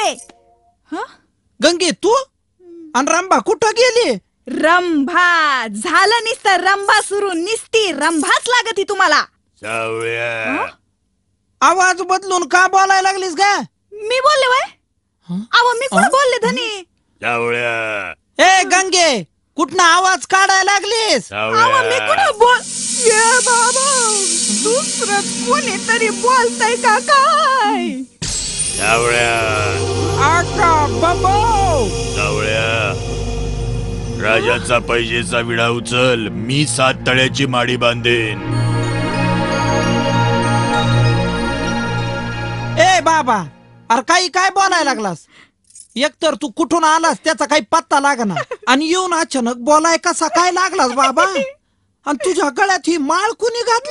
आहे. गंगे तू आणि रंभा कुठं गेली? रंभा झालं निसतं रंभा सुरू निसती रंभाच लागती तुम्हाला. आवाज बदलून का बोलायला लागलीस का? मी बोलले वय अव मी कुठं बोलले धनी? ए गंगे कुठनं आवाज काढायला लागलीस? अव मी कुठं बोल ये बाबा दुसरं कोणीतरी बोलतय का काय? आका बाबा राजाचा पैजेचा विडा उचल, मी 7 तळ्याची माडी बांधेन. ए बाबा अरे काही काय बोलायला लागलास? एकतर तू कुठून आलास त्याचा काही पत्ता लागना आणि येऊन अचानक बोलाय कसा काय लागलास बाबा? आणि तुझ्या गळ्यात ही माळ कुणी घातली?